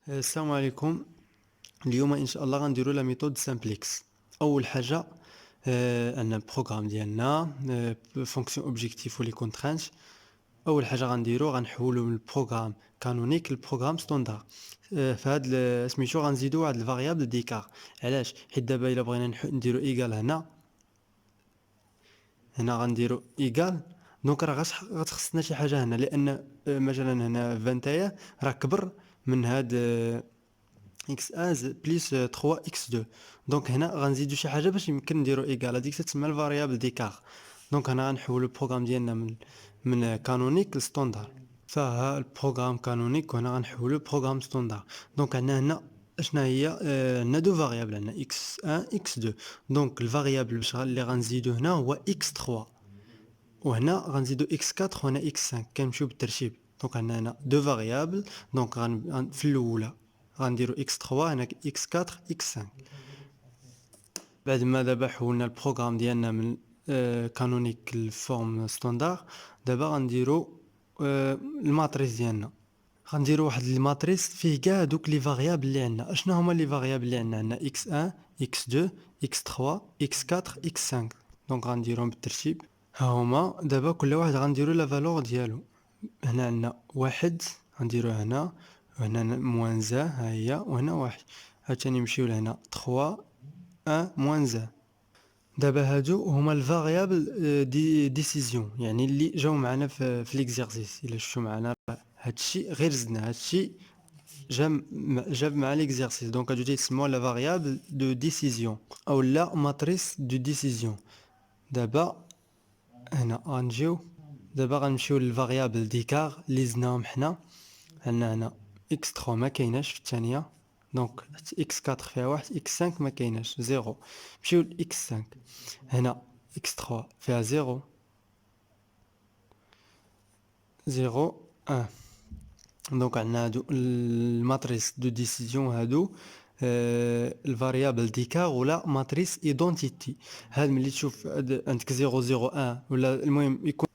السلام عليكم. اليوم ان شاء الله غنديروا لا ميثود سامبليكس. اول حاجه عندنا البروغرام ديالنا فونكسيون اوبجيكتيف ولي كونترانت. اول حاجه غنديروا غنحولوا من البروغرام كانونيك للبروغرام ستاندار. فهاد سميتو غنزيدوا واحد الفاريابل ديكار. علاش؟ حيت دابا الا بغينا نديروا ايكال هنا غنديروا ايكال، دونك راه غتخصنا شي حاجه هنا، لان مثلا هنا 21 راه كبر من هاد x1 بليس 3 x2. دونك هنا غنزيدو شي حاجه باش يمكن نديرو ايكال، هذيك تسمى الفاريابل ديكار. دونك هنا غنحولو البروغرام ديالنا من كانونيك لستاندار. فها البروغرام كانونيك، وهنا غنحولو بروغرام ستاندار. دونك عندنا هنا اشنا هي عندنا دو فاريابل، عندنا x1 x2. دونك الفاريابل باش اللي غنزيدو هنا هو x3، وهنا غنزيدو x4 وهنا x5، كنمشيو بالترتيب. دونك عندنا هنا دو فاريابل. دونك في الاولى غنديرو x3 هنا x4 x5. بعد ما دابا حولنا البروغرام ديالنا من كانونيك للفورم ستاندار، دابا غنديرو الماتريس ديالنا. غنديرو واحد الماتريس فيه كاع دوك لي فاريابل اللي عندنا. اشنا هما لي فاريابل اللي عندنا x1 x2 x3 x4 x5. دونك غنديرهم بالترتيب. ها هما دابا كل واحد غنديرو لا فالور ديالو. هنا عندنا واحد غنديروه هنا، وهنا موان زا ها هي، وهنا واحد. عاوتاني نمشيو لهنا 3 1 موان زا. دابا هادو هما الفاريابل ديسيزيون، يعني اللي جاو معنا في ليكزارسيس. الا شفتوا معنا هادشي غير زدنا، هادشي جاب مع ليكزارسيس. دونك هادو تيسموا لا فاريابل دو ديسيزيون او لا ماتريس دو ديسيزيون. دابا هنا غنجيو، دابا غنمشيو للفاريابل ديكار اللي زدناهم حنا. عندنا هنا x3 ما كايناش في الثانيه، دونك x4 فيها واحد، x5 ما كايناش زيرو. نمشيو ل x5. هنا x3 فيها زيرو 0 1. دونك عندنا هادو الماتريس دو ديسيزيون، هادو الفاريابل ديكار ولا ماتريس ايدونتيتي. هاد ملي تشوف عندك 0 0 1 ولا المهم يكون.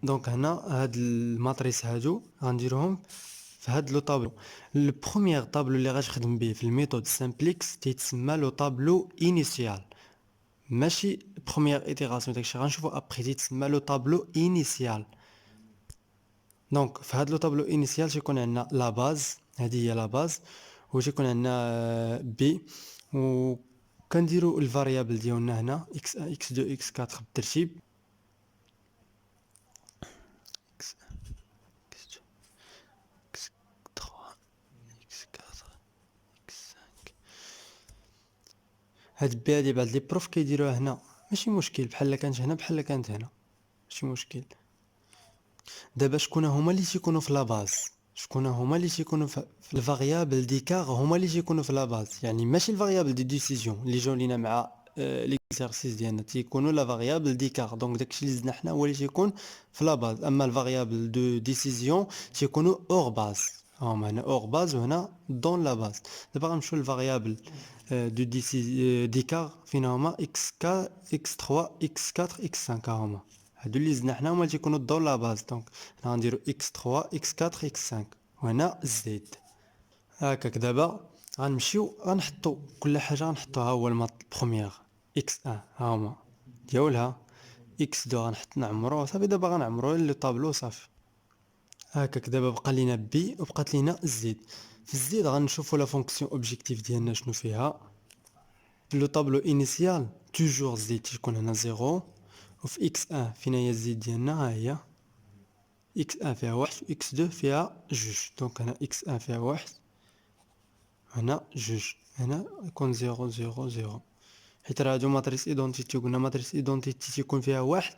دونك هنا هاد الماتريس هادو غنديروهم في هاد لو طابلو. البروميير طابلو اللي غتخدم به في الميثود سامبليكس تيتسمى لو طابلو انيسيال، ماشي بروميير ايتيراسيون. داكشي غنشوفو ابري تيتسمى لو طابلو انيسيال. دونك في هاد لو طابلو انيسيال تيكون عندنا لا باز، هادي هي لا باز، و تيكون عندنا بي، و كنديرو الفاريابل ديالنا هنا x1 x2 x4 بالترتيب. هاد بي هادي بعد لي بروف كيديروها هنا، ماشي مشكل، بحال كانت هنا بحال كانت هنا، ماشي مشكل. دابا شكون هما اللي تيكونوا في لا باز؟ شكون هما اللي تيكونوا في الفاريابل ديكار؟ هما اللي تيكونوا في لا باز، يعني ماشي الفاريابل دي ديسيزيون اللي جاو لينا مع ليكزارسيس ديالنا، تيكونوا لا فاريابل ديكار. دونك داكشي اللي زدنا حنا هو اللي تيكون في لا باز. اما الفاريابل دو ديسيزيون تيكونوا اور باز، هما هنا اور باز وهنا دون لا باز. دابا غنمشيو للفاريابل دو ديكار فين هما x4 x3 x4 x5. هما هادو اللي زدنا حنا هما تيكونوا دون لا باز. دونك هنا غنديرو x3 x4 x5 وهنا زد. هكاك دابا غنمشيو غنحطو كل حاجه، غنحطوها هو البروميير x1 ها هما ديالها، x2 غنحط نعمرو صافي. دابا غنعمرو لي طابلو صافي. هكاك دابا بقى لينا بي وبقات لينا زد. في الزيد غنشوفو لا فونكسيون اوبجيكتيف ديالنا شنو فيها. لو طابلو انيسيال توجور زد تيكون هنا زيرو، وفي x1 فين هي الزد ديالنا ها هي x1 فيها واحد و x2 فيها جوج. دونك هنا x1 فيها واحد، هنا جوج، هنا يكون زيرو زيرو زيرو، حيت راه هادو ماتريس ايدونتيتي. قلنا ماتريس ايدونتيتي تيكون فيها واحد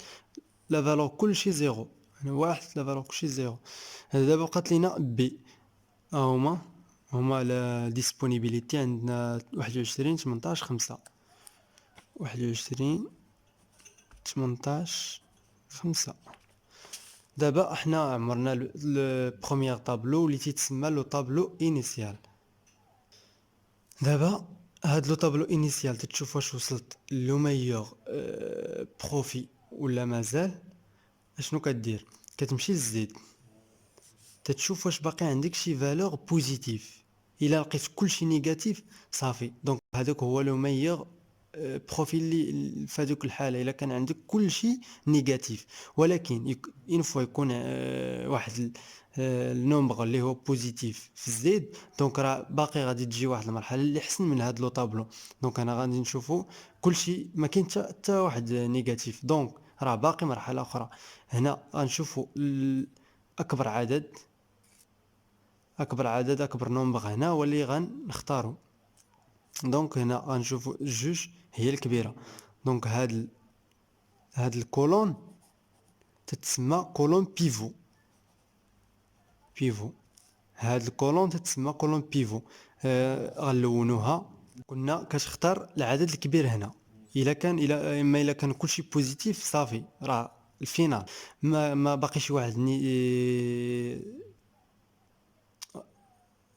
لا فالور كلشي زيرو، هنا واحد لا فالور كلشي زيرو. هذا دابا بقات لينا بي. هما على ديسپونيبيليتي عندنا 21 18 5، 21 18 5. دابا احنا عمرنا لو بروميير طابلو اللي تيتسمى لو طابلو انيسيال. دابا هاد لو طابلو انيسيال تتشوف واش وصلت لو ميور بروفي ولا مازال. اشنو كدير؟ كتمشي للزيد تتشوف واش باقي عندك شي فالور بوزيتيف. الا لقيت كلشي نيجاتيف صافي، دونك هذاك هو لو ميور بروفيل اللي في هذوك الحاله الا كان عندك كلشي نيجاتيف. ولكن اون فوا يكون واحد النومبر اللي هو بوزيتيف في الزيد، دونك راه باقي غادي تجي واحد المرحله اللي احسن من هذا لو طابلو. دونك انا غادي نشوفوا كلشي ما كاين حتى واحد نيجاتيف، دونك راه باقي مرحله اخرى. هنا غنشوفوا اكبر عدد، اكبر نومبر هنا هو اللي غنختارو. دونك هنا غنشوفو جوج هي الكبيره. دونك هاد الكولون تتسمى كولون بيفو. هاد الكولون تتسمى كولون بيفو. غنلونوها. قلنا كتختار العدد الكبير هنا. الا كان كلشي بوزيتيف صافي راه الفينال. ما باقي شي واحد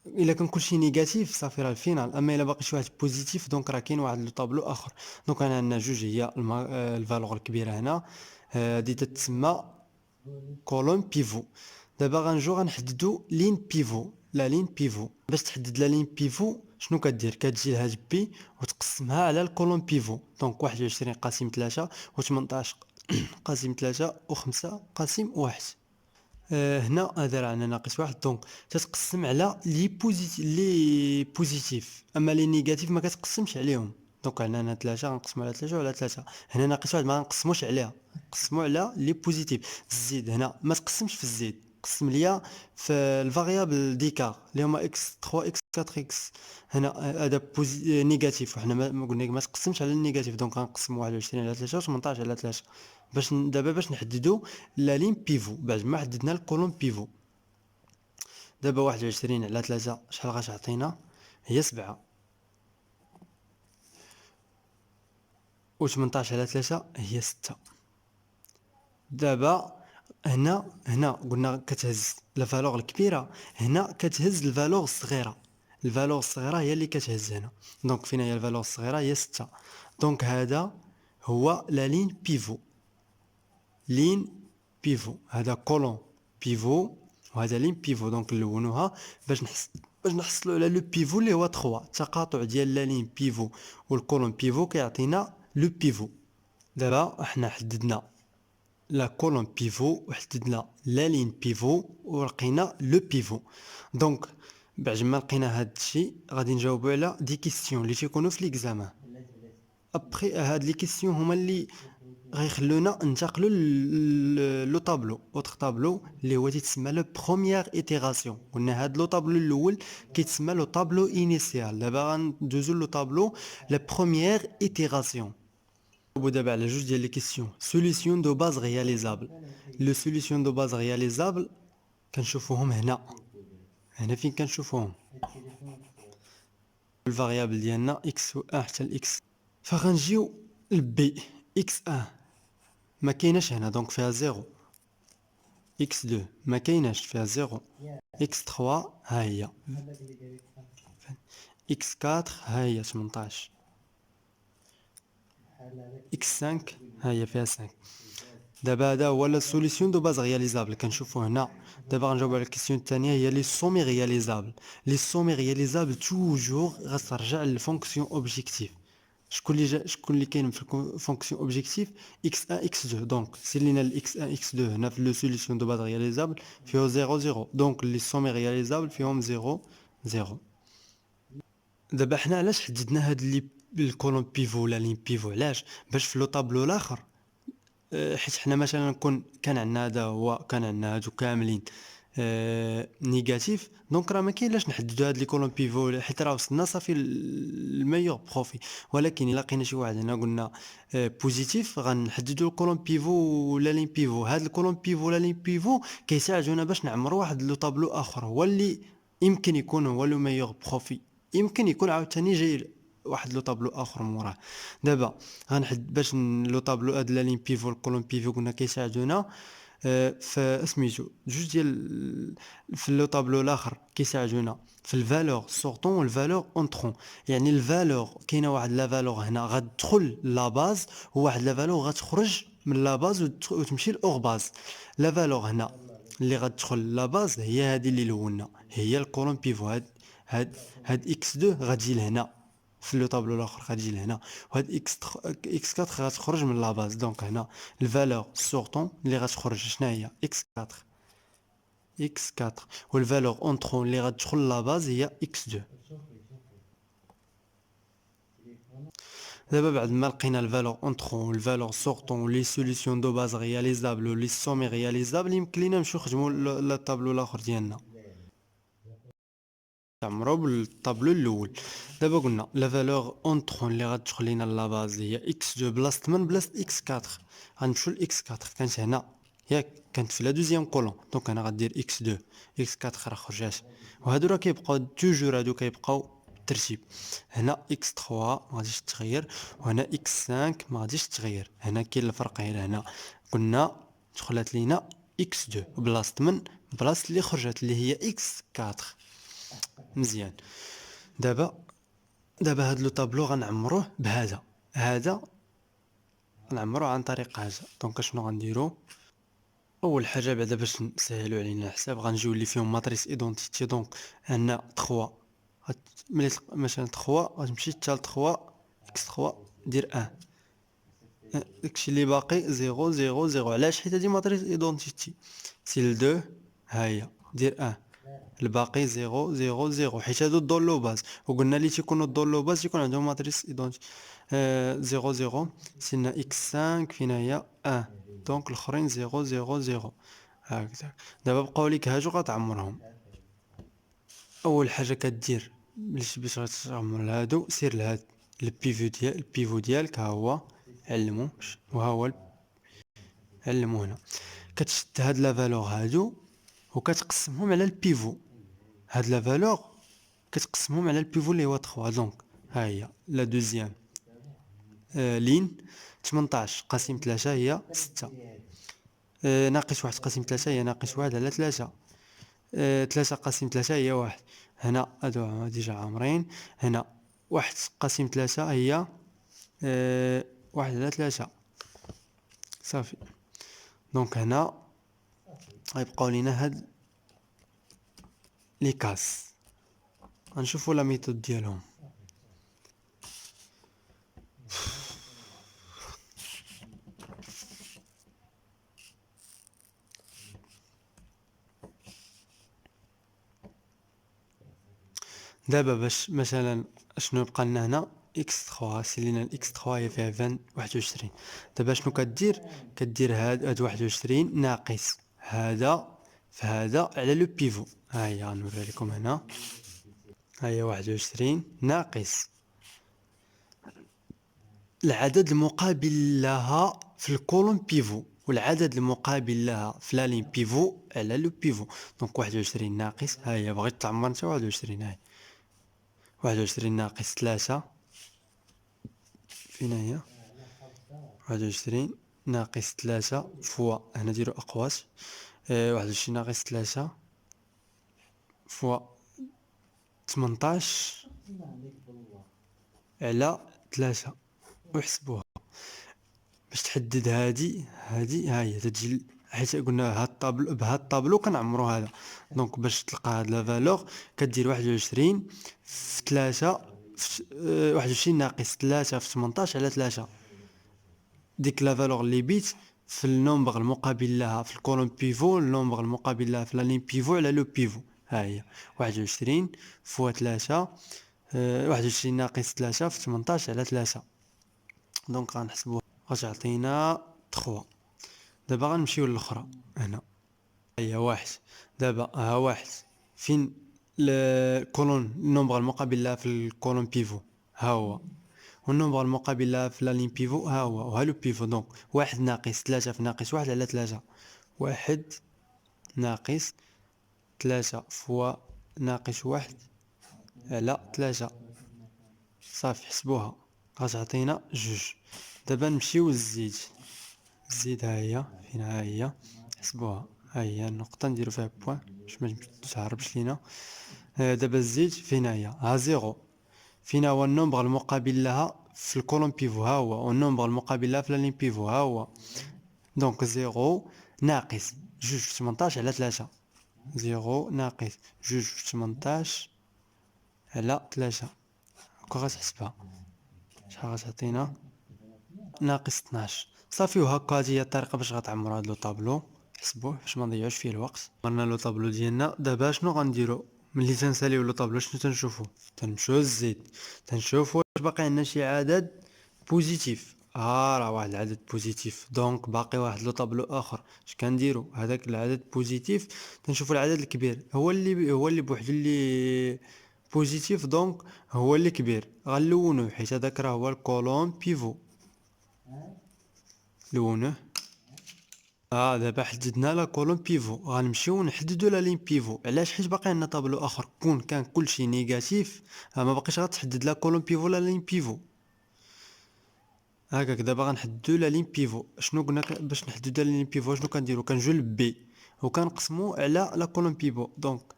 الا كان كلشي نيجاتيف صافي راه الفينال. اما الا باقي شي واحد بوزيتيف دونك راه كاين واحد لو طابلو اخر. دونك انا عندنا جوج هي الفالور الكبيره هنا. هادي تتسمى كولون بيفو. دابا غنحددو لين بيفو. لا لين بيفو باش تحدد لا لين بيفو شنو كدير؟ كتجي لهاد بي وتقسمها على الكولون بيفو. دونك 21 قاسم 3 و18 قاسم 3 و5 قاسم 1. هنا هذا راه عندنا ناقص واحد. دونك تتقسم على لي بوزيتيف، اما لي نيجاتيف ما كتقسمش عليهم. دونك عندنا هنا 3 غنقسمو على 3 وعلى 3. هنا ناقص واحد ما غنقسموش عليها، نقسمو على لي بوزيتيف. الزيد هنا ما تقسمش في الزيد، قسم ليا في الفاريابل ديكار اللي هما اكس 3 اكس 4 اكس. هنا هذا نيجاتيف وحنا ما قلنا ما تقسمش على النيجاتيف. دونك غنقسم 21 على 3 و18 على 3 باش نحددو لا لين بيفو بعد ما حددنا الكولوم بيفو. دابا 21 على 3 شحال غتعطينا؟ هي 7. و 18 على 3 هي 6. دابا هنا قلنا كتهز لا فالور الكبيره، هنا كتهز الفالور الصغيره. الفالور الصغيره هي اللي كتهز هنا. دونك فين هي الفالور الصغيره؟ هي 6. دونك هذا هو لا لين بيفو. هذا كولون بيفو وهذا لين بيفو. دونك نلونوها باش نحصلوا على لو بيفو اللي هو 3. التقاطع ديال لا لين بيفو والكولون بيفو كيعطينا لو بيفو. دابا احنا حددنا لا كولون بيفو وحددنا لا لين بيفو ولقينا لو بيفو. دونك بعد ما لقينا هاد الشيء غادي نجاوبوا على دي كيسيون اللي تيكونوا في ليكزامان. ابخي هاد لي كيسيون هما اللي غيخلونا ننتقلوا لو طابلو اوتر طابلو اللي هو تيتسمى لو بروميير ايتيراسيون. قلنا هاد لو طابلو الاول كيتسمى لو طابلو انيسيال. دابا غندوزو لو طابلو لا بروميير ايتيراسيون. دابا على جوج ديال لي كيسيون. سوليسيون دو باز رياليزابل. لو سوليسيون دو باز رياليزابل كنشوفوهم هنا فين كنشوفوهم الفاريابل ديالنا اكس و 1 حتى الاكس. فغنجيو لبي اكس 1 ما كايناش هنا دونك فيها 0. اكس 2 ما كايناش فيها 0. اكس 3 ها هي. اكس 4 ها هي 18. اكس 5 ها هي فيها 5. دابا هذا هو لا سوليسيون دو باز رياليزابل كنشوفو هنا. دابا غنجاوب على الكيسيون الثانيه هي لي سومي رياليزابل. لي سومي رياليزابل توجور غترجع للفونكسيون اوبجيكتيف. شكون اللي كاين في الفونكسيون اوبجيكتيف؟ اكس 1 اكس 2. دونك سير الاكس 1 اكس 2 هنا في لو سوليسيون دو باز رياليزابل فيه 0 0. دونك لي سومي رياليزابل فيهم 0 0. دابا حنا علاش حددنا هاد لي الكولوم بيفو ولا لين بيفو؟ علاش؟ باش في لو طابلو الاخر حيت حنا مثلا كان عندنا هذا هو كان عندنا هادو كاملين نيجاتيف. دونك راه ما كاين لاش نحددوا هاد لي كولوم بيفو حيت راه وصلنا صافي الميور بروفي. ولكن الا لقينا شي واحد هنا قلنا بوزيتيف غنحددوا الكولوم بيفو ولا لين بيفو. هاد الكولوم بيفو ولا لين بيفو كيساعدونا باش نعمروا واحد لو طابلو اخر هو اللي يمكن يكون هو لو ميور بروفي. يمكن يكون عاوتاني جاي واحد لو طابلو اخر موراه. دابا غنحد باش لو طابلو هاد لا لين بيفو الكولوم بيفو قلنا كيساعدونا في سميتو جوج ديال في لو طابلو الاخر كيساعدونا في الفالور سورتون والفالور اونطرون. يعني الفالور كاينه واحد لا فالور هنا غتدخل لا باز وواحد لا فالور غتخرج من لا باز وتمشي لاور باز. لا فالور هنا اللي غتدخل لا باز هي هذه اللي لولنا، هي الكولوم بيفو. هاد اكس 2 غتجي لهنا في لو طابلو الاخر، غتجي لهنا، وهاد اكس 4 غتخرج من لا باز. دونك هنا الفالور سورتون اللي غتخرج شنو هي؟ اكس 4. اكس 4 والفالور اونترون اللي غتدخل لا باز هي اكس 2. دابا بعد ما لقينا الفالور اونترون والفالور سورتون لي سوليسيون دو باز رياليزابل ولي سومي رياليزابل، يمكن لينا نمشيو نخدمو الطابلو الاخر ديالنا تعمرو بالطابلو الاول. دابا قلنا لا فالور اونترون اللي غتدخل لينا لا باز هي اكس 2 بلاصه 8 بلاصه اكس 4. غنمشيو لاكس 4 كانت هنا، ياك كانت في لا دوزيام كولون. دونك انا غدير اكس 2 اكس 4 راه خرجات، وهادو راه كيبقاو توجور، هادو كيبقاو بالترتيب. هنا اكس 3 ما غاديش تغير، وهنا اكس 5 ما غاديش تغير. هنا كاين الفرق غير هنا قلنا دخلت لينا اكس 2 بلاصه 8 بلاصه اللي خرجت اللي هي اكس 4. مزيان. دابا هاد لو طابلو غنعمروه بهذا، هذا غنعمروه عن طريق هذا. دونك شنو غنديرو؟ اول حاجه بعدا باش نسهلوا علينا الحساب غنجيو اللي فيهم ماتريس ايدونتيتي. دونك عندنا 3 ملي مثلا 3 غتمشي حتى ل 3 اكس 3 دير 1. داكشي اللي باقي 0 0 0. علاش؟ حيت هادي ماتريس ايدونتيتي. سي ل 2 ها هي دير 1، الباقي 0 0 0 حيت هادو الدور لو باز. وقلنا لي تيكونوا الدور لو باز تيكون عندهم ماتريس ايدونتيتي. 0 0 سينا اكس 5 فين هي 1. دونك الاخرين 0 0 0 هكذا. دابا بقاو ليك هاجو غتعمرهم. اول حاجه كدير باش غتعمر هادو، سير لهاد البيفو ديالك ها هو، علمو وها هو علمو هنا. كتشد هاد لا فالور هادو وكتقسمهم على البيفو. هاد لا فالور كتقسمهم على البيفو اللي هو 3. دونك ها هي لا دوزيام لين 18 قاسم 3 هي 6، ناقص 1 قاسم 3 هي ناقص 1 على 3، 3 قاسم 3 هي 1. هنا هادو ديجا عامرين. هنا 1 قاسم 3 هي 1 على 3 صافي. دونك هنا غيبقاو لينا هاد لي كاس. غنشوفو لا ميثود ديالهم. دابا باش مثلا شنو يبقى لنا هنا اكس 3 سيلينا الاكس 3 هي فيها 21. دابا شنو كدير هاد 21 ناقص هذا في هذا على لو بيفو. ها هي غنوريها لكم هنا، ها هي 21 ناقص العدد المقابل لها في الكولوم بيفو، والعدد المقابل لها في لا لين بيفو على لو بيفو. دونك 21 ناقص ها هي بغيت تعمر انت 21، هاي 21 ناقص 3 فين هي 21 ناقص 3 فوا هنا ديرو أقواس. 21 ناقص 3 فوا 18 على 3 وحسبوها باش تحدد هادي ها هي تجي، حيت قلنا هاد الطابلو بهاد الطابلو كنعمرو هذا. دونك باش تلقى هاد لا فالور كدير 21 في 3 في 21 ناقص 3 في 18 على 3. ديك لا فالور اللي بيت في النومبر المقابل لها في الكولوم بيفو، النومبر المقابل لها في لا لين بيفو على لو بيفو. ها هي 21 فوا 3 21 ناقص 3 في 18 على 3. دونك غنحسبوها غتعطينا 3. دابا غنمشيو للاخرى هنا هي 1. دابا ها 1 فين الكولون النومبر المقابل لها في الكولوم بيفو ها هو، والنومبر المقابل لها في لا لين بيفو ها هو، وها لو بيفو. دونك 1 ناقص 3 في ناقص 1 على 3. 1 ناقص 3 فوا ناقص 1 على 3 صافي حسبوها غتعطينا 2. دابا نمشيو للزيد. الزيد ها هي فين ها هي حسبوها، ها هي النقطة نديرو فيها بوان باش ما تهربش لينا. دابا الزيد فين هي ها 0 فين هو النومبر المقابل لها في الكولوم بيفو ها هو، والنومبر المقابل لها في لا لين بيفو ها هو. دونك 0 ناقص 2 في 18 على 3. 0 ناقص 2 في 18 على 3. هاكا غتحسبها شحال غتعطينا؟ ناقص 12. صافي. وهاكا هادي هي الطريقه باش غتعمرو هاد لو طابلو. حسبوه باش ما نضيعوش فيه الوقت. عمرنا لو طابلو ديالنا. دابا شنو غنديرو ملي تنساليو لو طابلو؟ شنو تنشوفو؟ تنمشيو للزيد تنشوفو واش باقي عندنا شي عدد بوزيتيف. راه واحد العدد بوزيتيف. دونك باقي واحد لو طابلو اخر. اش كنديرو؟ هذاك العدد بوزيتيف تنشوفو العدد الكبير هو اللي بوحدو اللي بوزيتيف. دونك هو اللي كبير غنلونوه حيت هذاك راه هو الكولون بيفو. لونه. دابا حددنا لا كولوم بيفو. غنمشيو نحددو لا لين بيفو. علاش؟ حيت باقي عندنا طابلو اخر كان كلشي نيجاتيف ما باقيش غتحدد لا كولوم بيفو لا لين بيفو. هكاك دابا غنحددو لا لين بيفو. شنو قلنا باش نحددو لا لين بيفو؟ شنو كنديرو؟ كنجيو لبي وكنقسمو على لا كولوم بيفو. دونك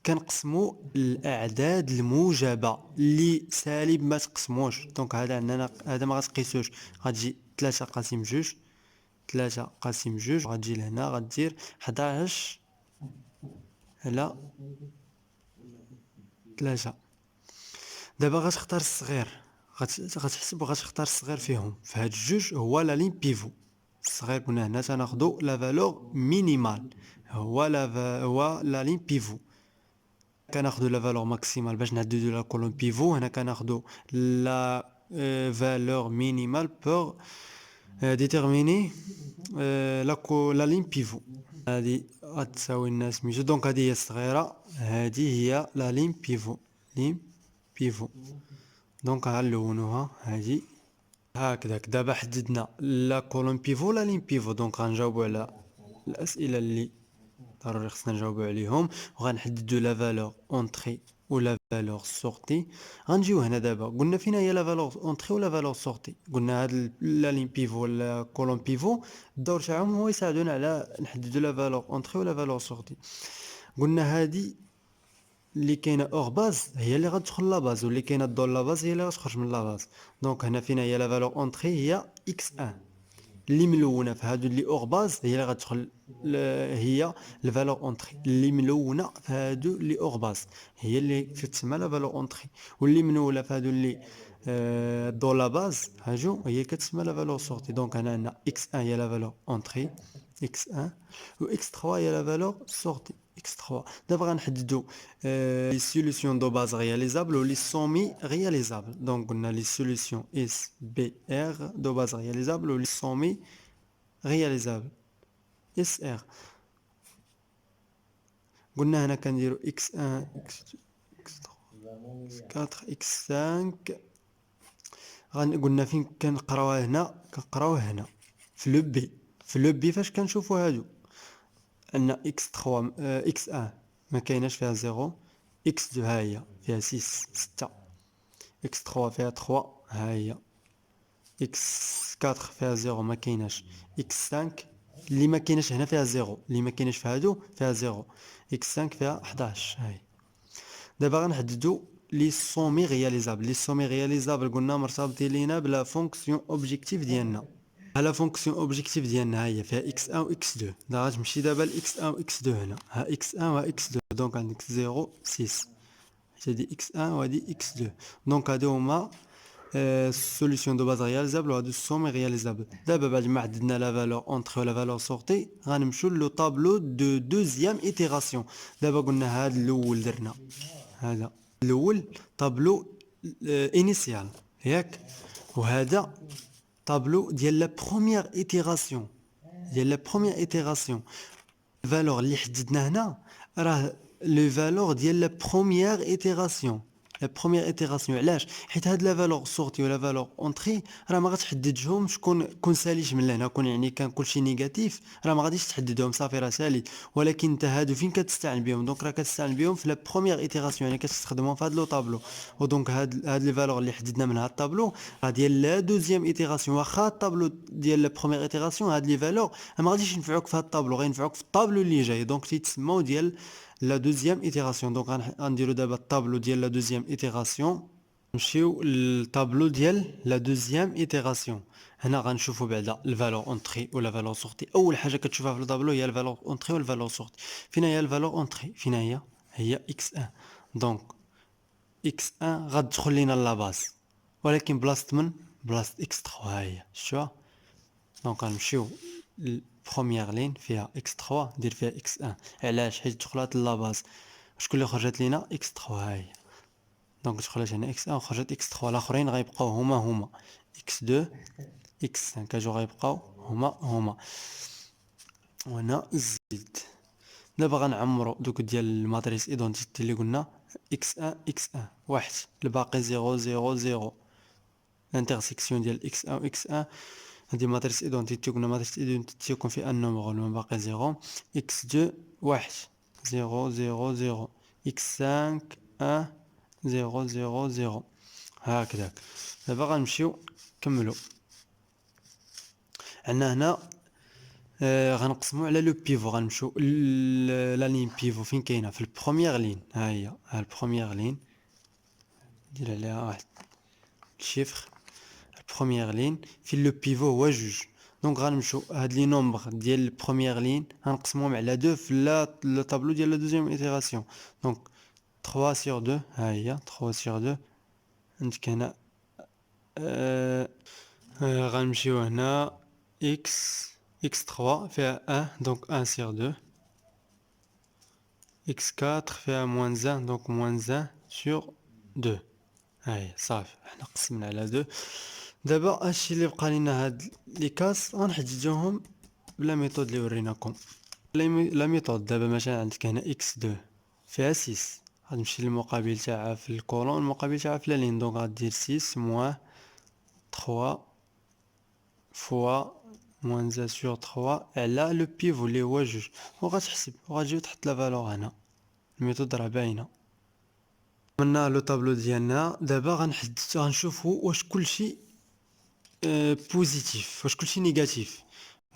كنقسمو الاعداد الموجبه اللي سالب ما تقسموش. دونك هذا عندنا هذا ما غتقيسوش. غتجي 3 قاسم 2 3 قاسم 2 غتجي لهنا غدير 11 على 3. دابا غتختار الصغير. غتحسب وغتختار الصغير فيهم. في هاد الجوج هو لا لين بيفو. الصغير قلنا هنا تناخدو لا فالور مينيمال هو لا لين بيفو. كناخدو لا فالور ماكسيمال باش نحددو لا كولوم بيفو. هنا كناخدو لا فالور مينيمال بور ديتيرميني لا لين بيفو. هادي غتساوي لنا سميتو. دونك هادي هي الصغيره. هادي هي لا لين بيفو. لين بيفو. دونك غنلونوها هادي هكذاك. دابا حددنا لا كولوم بيفو لا لين بيفو. دونك غنجاوبو على الاسئله اللي ضروري خصنا نجاوبو عليهم. وغنحددو لا فالور اونطري ولا فالور سورتي. غنجيو هنا دابا قلنا فينا هي لا فالور اونطري ولا فالور سورتي. قلنا هاد لا لين بيفو ولا كولوم بيفو الدور تاعهم هو يساعدونا على نحددو لا فالور اونطري ولا فالور سورتي. قلنا هادي اللي كاينه اور باز هي اللي غتدخل لا باز واللي كاينه دور لا باز هي اللي غتخرج من لا باز. دونك هنا فينا هي لا فالور اونطري هي اكس 1 اللي ملونه في هادو اللي اور باز هي اللي غتدخل هي الفالور اونطري. اللي ملونه في هادو اللي اور باز هي اللي كتسمى لا فالور اونطري. واللي منوله في هادو اللي دو لا باز هاجو هي كتسمى لا فالور سورتي. دونك هنا عندنا اكس 1 هي لا فالور اونطري اكس 1 و اكس 3 هي لا فالور سورتي اكس 3. دابا غنحددو لي سوليوشن دو باز رياليزابل و لي سومي رياليزابل. دونك قلنا لي سوليوشن اس بي ار دو باز رياليزابل و لي سومي رياليزابل اس ار. قلنا هنا كنديرو اكس 1 اكس 2 اكس 4 اكس 5. قلنا فين كنقراوها هنا؟ كنقراوها هنا في لو بي. في لو بي فاش كنشوفو هادو عندنا اكس 3 اكس 1 ما كايناش فيها 0. اكس 2 ها هي فيها 6 اكس 3 فيها 3 ها هي. اكس 4 فيها 0 ما كايناش. اكس 5 اللي ما كايناش هنا فيها 0 اللي ما كايناش في هادو فيها 0. اكس 5 فيها 11 هاي. دابا غنحددو لي سومي رياليزابل. لي سومي رياليزابل قلنا مرتبطين لينا بلا فونكسيون اوبجيكتيف ديالنا. لا فونكسيون اوبجيكتيف ديالنا هي فيها اكس 1 و اكس 2. دا غتمشي دابا لاكس 1 و اكس 2 هنا. ها اكس 1 و اكس 2. دونك عندك 0 6 هادي اكس 1 و هادي اكس 2. دونك هادو هما solution de base réalisable ou de somme réalisable. D'abord, بعد ما حددنا la valeur entrée ou la valeur sortie, غنمشيو لو طابلو دو دوزيام ايتيراسيون. دابا قلنا هذا الاول درنا هذا الاول طابلو انيسيال ياك. وهذا طابلو ديال لا بروميير ايتيراسيون. ديال لا بروميير ايتيراسيون الفالور اللي حددنا هنا راه لو فالور ديال لا بروميير ايتيراسيون. لا بروميير ايتيراسيون علاش؟ حيت هاد لا فالور سورتي ولا فالور اونطري راه ما غتحددهمش كون ساليش من لهنا كون يعني كان كلشي نيجاتيف راه ما غاديش تحددهم صافي راه سالي. ولكن انت هادو فين كتستعمل بهم؟ دونك راه كتستعمل بهم في لا بروميير ايتيراسيون يعني كتستخدمهم في هاد لو طابلو. ودونك هاد لي فالور اللي حددنا من هاد الطابلو راه ديال لا دوزيام ايتيراسيون. واخا الطابلو ديال لا بروميير ايتيراسيون هاد لي فالور ما غاديش ينفعوك في هاد الطابلو غينفعوك في الطابلو اللي جاي. دونك تيتسموا ديال la deuxième itération. Donc, on dirait d'abord le tableau de la deuxième itération. نمشيو للطابلو ديال لا دوزيام ايتيراسيون. هنا غنشوفوا بعدا الفالور اونطري ولا فالور سورتي. اول حاجه كتشوفها في الطابلو هي الفالور اونطري والفالور سورتي. فين هي الفالور اونطري؟ فين هي اكس 1. دونك اكس 1 غتدخل لينا لاباز، ولكن بلاصه اكس 3 ها هي شتوها. دونك غنمشيو البروميير لين فيها اكس 3 ندير فيها اكس 1. علاش؟ حيت دخلات لاباز. شكون اللي خرجت لينا؟ اكس 3 ها هي. دونك دخلت هنا اكس 1 وخرجت اكس 3. الاخرين غيبقاو هما اكس 2 اكس 5 كاجو غيبقاو هما. وهنا زيد. دابا غنعمرو دوك ديال الماتريس ايدونتيتي اللي قلنا اكس 1 اكس 1 واحد، الباقي 0 0 0. الانترسيكسيون ديال اكس 1 و اكس 1 هادي ماتريس ايدونتيتي. قلنا ماتريس ايدونتيتي يكون فيها ان نومبر والباقي 0. اكس 2 واحد 0 0 0. اكس 5 1 0 0 0. هكذاك. دابا غنمشيو نكملو. عندنا هنا غنقسمو على لو بيفو. غنمشيو لا لين بيفو فين كاينه؟ في البروميير لين. ها هي البروميير لين، ندير عليها واحد شيفر. البروميير لين فين لو بيفو هو جوج. دونك غنمشيو هاد لي نومبر ديال البروميير لين غنقسموهم على دو في لو طابلو ديال لا دوزيام ايتيراسيون. دونك 3 sur 2 ها هي 3 sur 2. عندك هنا غنمشيو هنا x3 فيها 1 دونك 1 sur 2. x4 فيها moins 1 دونك moins 1 sur 2. هاهي صافي حنا قسمنا على 2. دابا هادشي اللي بقى لينا هاد لي كاس غنحددوهم بلا ميثود اللي وريناكم. لا ميثود دابا مثلا عندك هنا x2 فيها 6، غتمشي للمقابل تاعها في الكولون، المقابل تاعها في لا لين. دونك غدير 6 موان 3 فوا موان 1 sur 3 على لو بيفو اللي هو جوج، وغتحسب وغتجي تحط لا فالور هنا. الميثود راه باينه. عملنا لو طابلو ديالنا. دابا غنشوفو واش كلشي بوزيتيف واش كلشي نيجاتيف.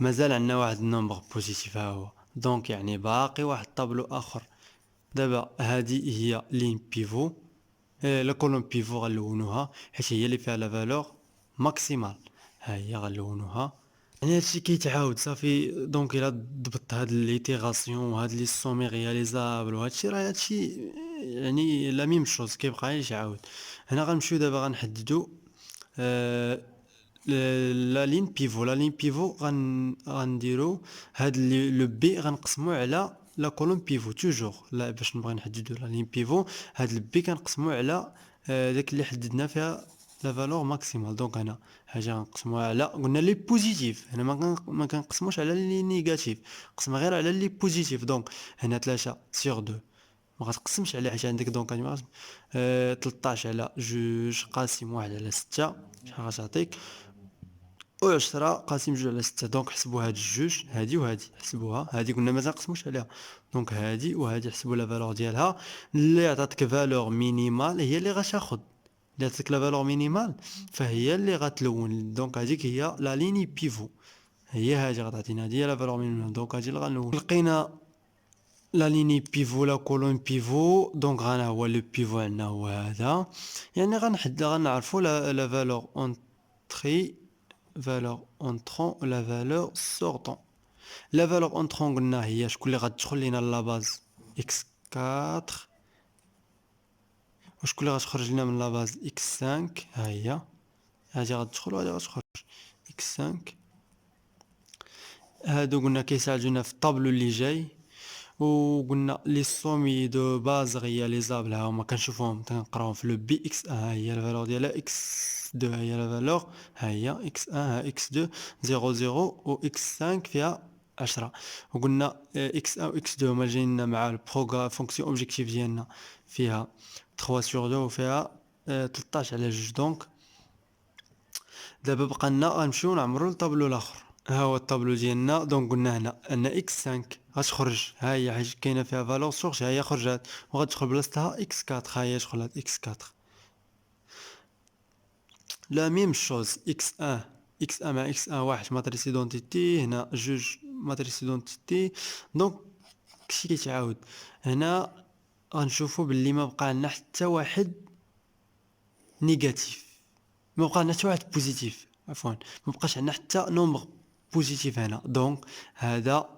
مازال عندنا واحد النومبر بوزيتيف ها هو. دونك يعني باقي واحد الطابلو اخر. دابا هذه هي لين بيفو، لا كولوم بيفو غنلونوها حيت هي اللي فيها لا فالور ماكسيمال. ها هي غنلونوها. يعني هادشي كيتعاود صافي. دونك الا ضبطت هاد ليتيغاسيون وهاد لي سوميغياليزابل وهادشي راه هادشي يعني لا ميم شوز كيبقى غير يتعاود. هنا غنمشيو دابا غنحددو لا لين بيفو. لا لين بيفو غنديرو هاد لو بي غنقسمو على لا كولوم بيفو توجور. لا باش نبغي نحددو لا لين بيفو هاد البي كنقسمو على داك اللي حددنا فيها لا فالور ماكسيمال. دونك هنا حاجه غنقسموها على قلنا لي بوزيتيف. هنا ما كنقسموش على لي نيجاتيف، قسم غير على لي بوزيتيف. دونك هنا 3 سور 2 ما غتقسمش على حاجه عندك. دونك 13 على 2 قاسم 1 على 6 شحال غتعطيك؟ و10 قاسم 2 على 6. دونك حسبوا هاد الجوج، هادي وهادي حسبوها. هادي قلنا ما نقسموش عليها. دونك هادي وهادي حسبوا لا فالور ديالها. اللي عطاتك فالور مينيمال هي اللي غتاخد. اللي عطاتك لا فالور مينيمال فهي اللي غتلون. دونك هذيك هي لا ليني بيفو. هي هادي غتعطينا، هادي هي لا فالور مينيمال. دونك هادي اللي غنلون. لقينا لا ليني بيفو لا كولون بيفو. دونك غانا هو لو بيفو عندنا هو هذا. يعني غنعرفوا لا فالور اونطري valeur entrant la valeur sortant. La valeur entrant قلنا هي شكون اللي غتدخل لينا لاباز x4 وشكون اللي غتخرج لنا من لاباز x5. ها هي هادي غتدخل وهادي غتخرج x5. هادو قلنا كيساعدونا في الطابلو اللي جاي. وقلنا لي سومي دو باز هي لي زابل ها هما كنشوفوهم كنقراوهم في لو بي اكس 1. ها هي الفالور ديالها اكس 2. ها هي لا فالور ها هي اكس 1 ها اكس 2 0 0 و اكس 5 فيها 10. وقلنا اكس 1 و اكس 2 هما جايين مع البروغرام فونكسيون اوبجيكتيف ديالنا فيها 3 sur 2 وفيها 13 على 2. دونك دابا بقى لنا غنمشيو نعمرو الطابلو الاخر. ها هو الطابلو ديالنا. دونك قلنا هنا ان اكس 5 غتخرج. ها هي حيت كاينه فيها فالور سورج. ها هي خرجات وغتدخل بلاصتها اكس 4. ها هي دخلت اكس 4. لا ميم شوز اكس 1 اكس 1 مع اكس 1 واحد ماتريس ايدونتيتي. هنا جوج ماتريس ايدونتيتي. دونك كلشي كيتعاود. هنا غنشوفو باللي ما بقى لنا حتى واحد نيجاتيف، ما بقى عندنا حتى واحد بوزيتيف، عفوا ما بقاش عندنا حتى نومبر بوزيتيف هنا. دونك هذا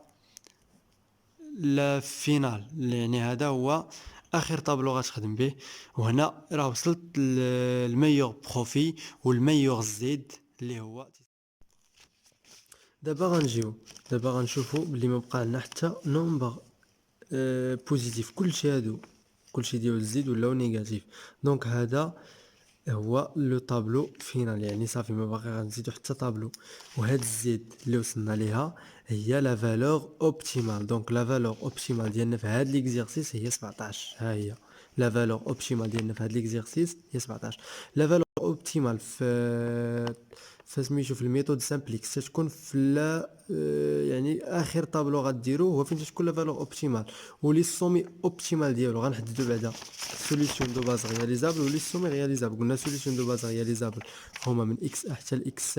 لا فينال، يعني هذا هو اخر طابلو غتخدم به. وهنا راه وصلت الميور بروفي والميور زيد اللي هو. دابا غنشوفو بلي ما بقى عندنا حتى نومبر بوزيتيف، كلشي ديال الزيد ولاو نيجاتيف. دونك هذا هو لو طابلو فينال، يعني صافي ما باقي غنزيدو حتى طابلو. وهاد الزيد اللي وصلنا ليها هي لا فالور اوبتيمال. دونك لا فالور اوبتيمال ديالنا في هاد ليكزيرسيس هي 17. ها هي لا فالور اوبتيمال ديالنا في هاد ليكزيرسيس هي 17. لا فالور اوبتيمال فسميتو في الميثود سامبليكس تتكون في لا يعني اخر طابلو غديرو هو فين تكون لا فالور اوبتيمال. ولي سومي اوبتيمال ديالو غنحددو بعدا سوليسيون دو باز رياليزابل ولي سومي رياليزابل. قلنا سوليسيون دو باز رياليزابل هما من اكس حتى لاكس 5،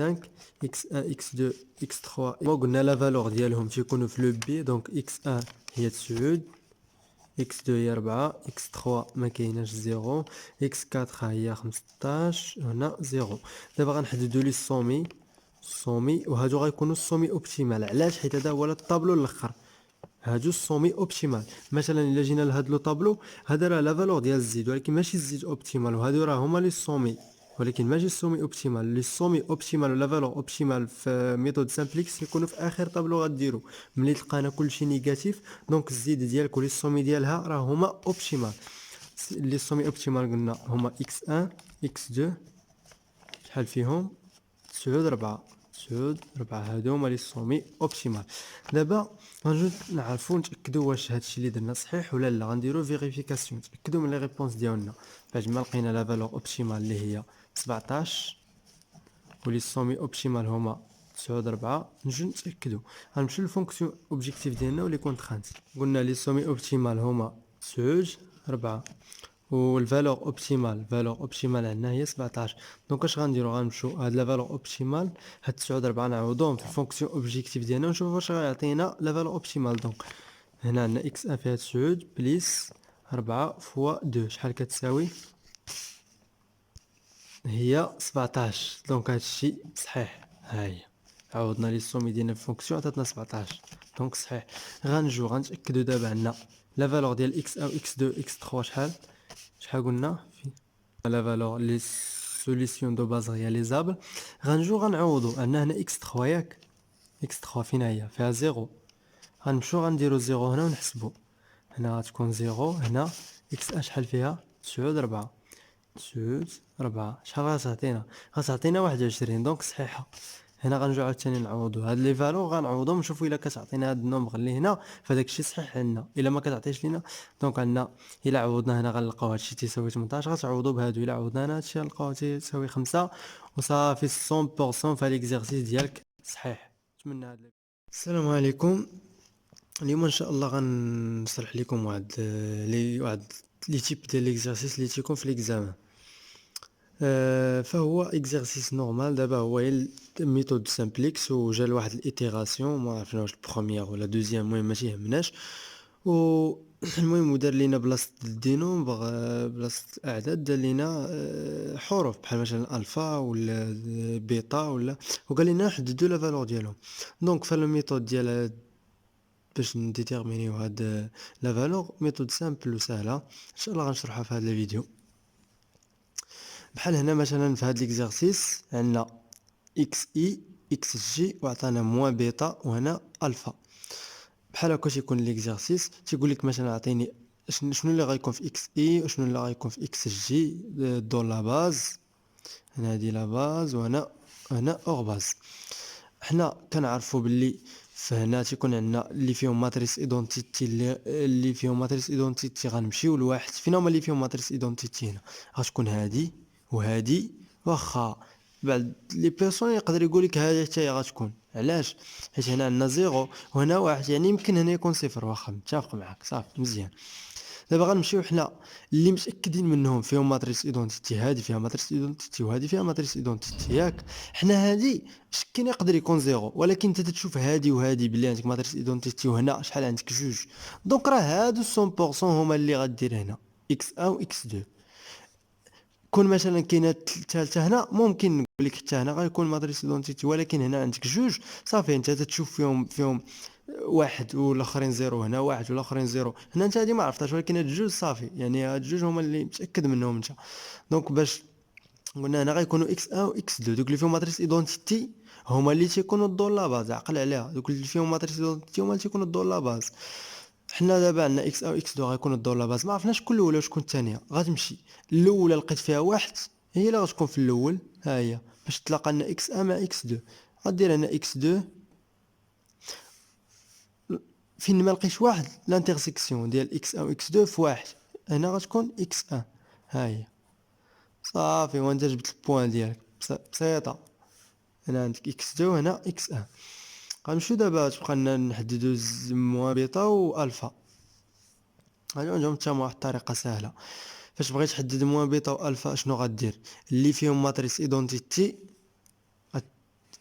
اكس 1 اكس 2 اكس 3. قلنا لا فالور ديالهم تيكونوا في لو بي. دونك اكس 1 هي 9، اكس 2 هي 4، اكس 3 ما كايناش 0، اكس 4 هي 15 هنا 0. دابا غنحددوا لي السومي وهادو غيكونوا السومي اوبتيمال. علاش؟ حيت هذا هو الطابلو الاخر، هادو السومي اوبتيمال. مثلا الا جينا لهاد لو طابلو، هذا راه لا فالور ديال الزيد ولكن ماشي الزيد اوبتيمال، وهادو راه هما لي سومي ولكن ماشي السومي اوبتيمال. لي سومي اوبتيمال ولا فالور اوبتيمال في ميثود سامبليكس يكونوا في اخر طابلو غديرو. ملي تلقانا كلشي نيجاتيف دونك الزيد ديالك ولي السومي ديالها راه هما اوبتيمال. لي سومي اوبتيمال قلنا هما اكس 1 اكس 2 شحال فيهم 9 4 9 4. هادو هما لي سومي اوبتيمال. دابا غنجيو نعرفو نتاكدو واش هادشي اللي درنا صحيح ولا لا. غنديرو فيريفيكاسيون نتاكدو من لي ريبونس ديالنا. بعد ما لقينا لا فالور اوبتيمال اللي هي 17 ولي سومي اوبتيمال هما 9 4، نجيو نتاكدو. غنمشيو للفونكسيون اوبجيكتيف ديالنا ولي كونطرانت. قلنا لي سومي اوبتيمال هما 9 4 والفالور اوبتيمال عندنا هي 17. دونك اش غنديرو؟ غنمشيو هاد لا فالور اوبتيمال هاد 9 4 نعوضوهم في الفونكسيون اوبجيكتيف ديالنا ونشوفو واش غيعطينا لا فالور اوبتيمال. دونك هنا عندنا اكس 1 فيها 9 بليس 4 فوا 2 شحال كتساوي؟ هي 17. دونك هادشي صحيح. ها هي عوضنا لي السومي ديالنا في الفونكسيون عطاتنا 17. دونك صحيح. غنتاكدو دابا عندنا لا فالور ديال اكس 1 و اكس 2 اكس 3 شحال قلنا في لا فالور لي سوليسيون دو باز رياليزابل. غنعوضو عندنا هنا اكس 3 ياك، اكس 3 فين هي؟ فيها 0. غنمشيو غنديرو 0 هنا ونحسبو. هنا غتكون 0. هنا اكس 1 شحال فيها؟ 9 4 9 4 شحال غتعطينا 21. دونك صحيحه. هنا غنرجعو عاوتاني نعوضو هاد لي فالور، غنعوضهم نشوفو الا كتعطينا هاد النومبر اللي هنا فداك الشيء صحيح عندنا. الا ما كتعطيش لينا دونك عندنا الا عوضنا هنا غنلقاو هادشي تيساوي 18. غتعوضو بهادو. الا عوضنا هنا هادشي غنلقاو تيساوي 5 وصافي 100% فاليكزارسيس ديالك صحيح. نتمنى هاد السلام عليكم. اليوم ان شاء الله غنشرح لكم واحد لي تيب ديال ليكزارسيس اللي تيكون في ليكزامان. فهو اكزرسيس نورمال. دابا هو ميثود سامبليكس وجا لواحد الايتيراسيون ما عرفنا واش البروميير ولا دوزيام، المهم ماشي يهمناش. و المهم ودار لينا بلاصه دي نومبر بلاصه الاعداد دار لينا حروف بحال مثلا الفا ولا بيتا ولا، وقال لنا حددوا لا فالور ديالهم. دونك فالميثود ديال باش نديتيرمينيو هاد لا فالور ميثود سامبل وسهله ان شاء الله غنشرحها في هذا الفيديو. بحال هنا مثلا في هاد ليكزارسيس عندنا اكس اي اكس جي وعطانا موان بيتا وهنا الفا. بحال هكا تيكون ليكزارسيس تيقول لك مثلا عطيني شنو اللي غيكون في اكس اي وشنو اللي غيكون في اكس جي دون لا باز. هنا هادي لا باز وهنا اور باز. حنا كنعرفوا باللي فهنا تيكون عندنا اللي فيهم ماتريس ايدونتيتي اللي فيهم ماتريس ايدونتيتي غنمشيو لواحد. فين هما اللي فيهم ماتريس ايدونتيتي؟ هنا غتكون هادي وهادي. واخا بعد لي بيرسون يقدر يقول لك هذه حتى هي غتكون. علاش؟ حيت هنا عندنا 0 وهنا 1، يعني يمكن هنا يكون 0. واخا متفق معاك صافي مزيان. دابا غنمشيو حنا اللي متاكدين منهم فيهم ماتريس ايدونتيتي. هادي فيها ماتريس ايدونتيتي وهادي فيها ماتريس ايدونتيتي ياك. حنا هادي شكين يقدر يكون 0 ولكن انت تشوف هادي وهادي بلي عندك ماتريس ايدونتيتي وهنا شحال عندك 2. دونك راه هادو 100% هما اللي غدير هنا اكس 1 و اكس 2. كون مثلا كاينه الثالثه هنا، ممكن نقول لك حتى هنا غيكون ماتريس ايدونتيتي، ولكن هنا عندك جوج صافي انت تتشوف فيهم واحد والاخرين زيرو، هنا واحد والاخرين زيرو، هنا انت هادي ما عرفتهاش، ولكن هاد الجوج صافي، يعني هاد الجوج هما اللي متاكد منهم انت. دونك باش قلنا هنا غيكونوا اكس 1 و اكس 2، دوك اللي فيهم ماتريس ايدونتيتي هما اللي تيكونوا الدور لا باز، عقل عليها، دوك اللي فيهم ماتريس ايدونتيتي هما اللي تيكونوا الدور لا باز. حنا دابا عندنا اكس او اكس 2 غيكون الدور لا باز، ما عرفناش شكون الاولى وشكون الثانيه، غتمشي الاولى لقيت فيها واحد هي اللي غتكون في الاول، ها هي باش تلاقى لنا اكس 1 مع اكس 2، غدير هنا اكس 2 فين ما لقيتش واحد لانترسيكسيون ديال اكس او اكس 2 في واحد، هنا غتكون اكس 1، ها هي صافي، وانت جبت البوان ديالك بسيطه. هنا عندك اكس 2 هنا اكس 1. غنمشيو دابا تبقى لنا نحددو موان بيتا و الفا، غادي نجيو حتى واحد الطريقه سهله. فاش بغيت تحدد موان بيتا و الفا شنو غدير؟ اللي فيهم ماتريس ايدونتيتي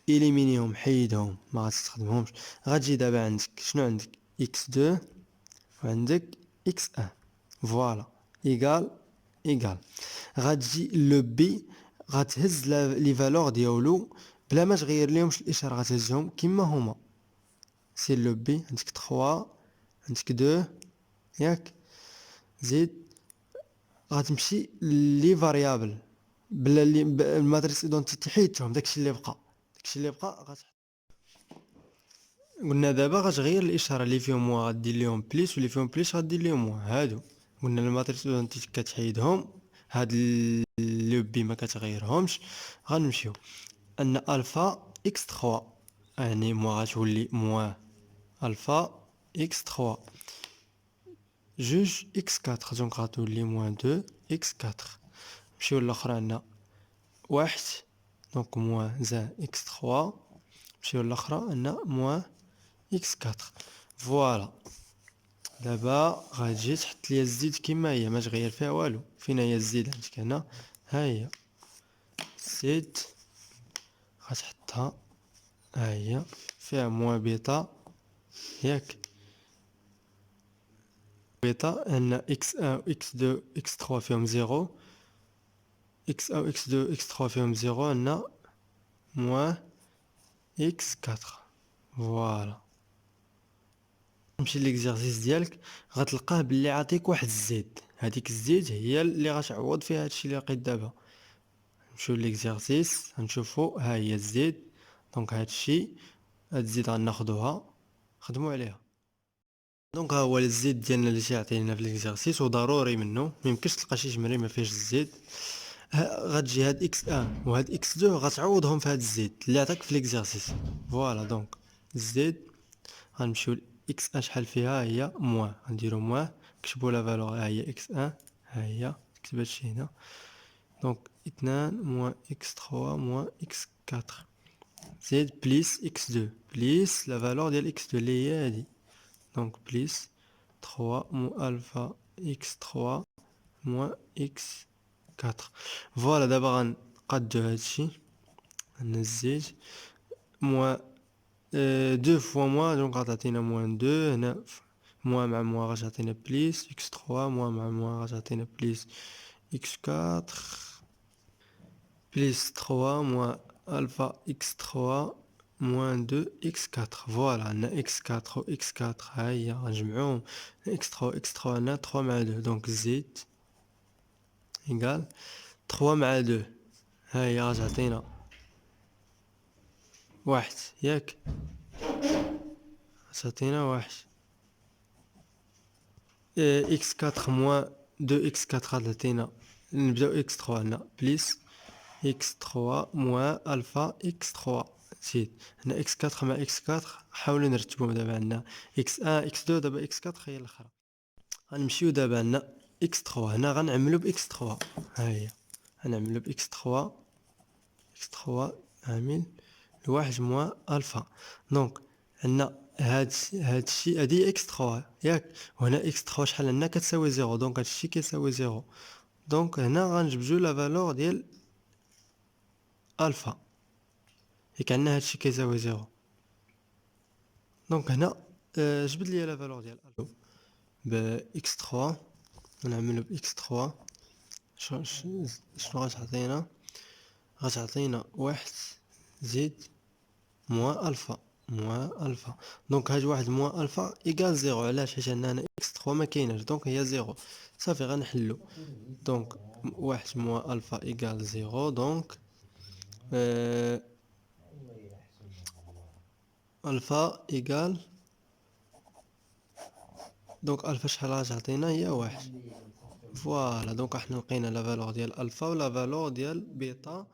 اليمينيهم، حيدهم ما غتستخدمهمش. غتجي دابا عندك شنو عندك اكس 2 وعندك اكس 1، فوالا ايكال ايكال. غتجي لو بي غتهز لي فالور ديالو بلا ما تغير ليهمش الاشاره، غتهزهم كما هما، سي لو بي عندك 3 عندك 2 ياك، زيد غتمشي لي فاريابل بلا اللي الماتريس ايدونتيتي حيدتهم، داكشي اللي بقى، داكشي اللي بقى قلنا دابا غتغير الاشاره، اللي فيهم موا غدير ليهم بليس واللي فيهم بليس غدير ليهم موا، هادو قلنا الماتريس ايدونتيتي كتحيدهم، هاد لو بي ما كتغيرهمش. غنمشيو ان الفا اكس 3 يعني موا غتولي موا الفا اكس 3 جوج اكس 4، دونك غتولي موان 2 اكس 4. نمشيو للاخرى عندنا واحد، دونك موان زان اكس 3. نمشيو للاخرى عندنا موان اكس 4، فوالا. دابا غتجي تحط ليا الزيد كما هي، ما تغير فيها والو. فين هي الزيد؟ عندك هنا، ها هي زيد، غتحطها ها هي فيها موان بيتا ياك، بيتا ان اكس 1 و اكس 2 اكس 3 فيهم زيرو، اكس 1 و اكس 2 اكس 3 فيهم زيرو، عندنا موان اكس 4، فوالا. نمشي ليكزارسيس ديالك، غتلقاه بلي عاطيك واحد الزيد، هذيك الزيد هي اللي غتعوض فيها هادشي اللي لقيت دابا. نمشيو ليكزارسيس غنشوفو ها هي الزيد، دونك هادشي هاد الزيد غناخدوها نخدمو عليها. دونك ها هو الزيد ديالنا اللي تيعطينا في ليكزارسيس وضروري منه، ميمكنش تلقى شي تمرين ما فيهش الزيد. غتجي هاد اكس 1 وهاد اكس 2 غتعوضهم في هاد الزيد اللي عطاك في ليكزارسيس، فوالا. دونك الزيد غنمشيو اكس 1 شحال فيها؟ هي موان، غنديرو موان، نكتبو لا فالور، ها هي اكس 1، ها هي نكتب هادشي هنا، دونك 2 موان اكس 3 موان اكس 4 زيد بليس اكس 2 بليس لا فالور ديال اكس 2 اللي هي هادي، دونك بليس 3 مو الفا اكس 3 موان اكس 4، فوالا. دابا غنقادو هادشي، عندنا الزيد موان 2 فوا موان، دونك غتعطينا موان 2 هنا، موان مع موان غتعطينا بليس اكس 3 موان مع موان غتعطينا بليس اكس 4 بليس 3 موان الفا اكس 3 موان 2 اكس 4، فوالا. عندنا اكس 4 و اكس 4 ها هي غنجمعوهم، اكس 3 و اكس 3 عندنا 3 مع 2، دونك زيد ايكال 3 مع 2، ها هي غتعطينا واحد ياك، غتعطينا واحد. اكس 4 موان 2 اكس 4 غتعطينا، نبداو اكس 3 عندنا بليس اكس 3 موان الفا اكس 3 زيد هنا اكس 4 مع اكس 4، حاولوا نرتبوهم. دابا عندنا اكس 1 اكس 2، دابا اكس 4 هي الاخرى. غنمشيو دابا عندنا اكس 3، هنا غنعملو باكس 3، ها هي غنعملو باكس 3، اكس 3 عامل لواحد موان الفا، دونك عندنا هادشي هادي اكس 3 ياك، وهنا اكس 3 شحال عندنا؟ كتساوي زيرو، دونك هادشي كيساوي زيرو، دونك هنا غنجبدو لا فالور ديال الفا، ياك عندنا هادشي كيساوي زيرو، دونك هنا جبد لي لا فالور ديال الفا ب اكس 3، نعملو ب اكس 3 شنو غتعطينا؟ غتعطينا واحد زيد موان الفا، موان الفا. دونك هاد واحد موان الفا ايكال زيرو. علاش؟ حيت عندنا هنا اكس 3 ما كايناش، دونك هي زيرو. صافي غنحلو. دونك واحد موان الفا ايكال زيرو. دونك آه الفا ايكال، دونك الفا شحال غتعطينا؟ هي واحد. فوالا، دونك احنا لقينا لا فالور ديال الفا ولا فالور ديال بيتا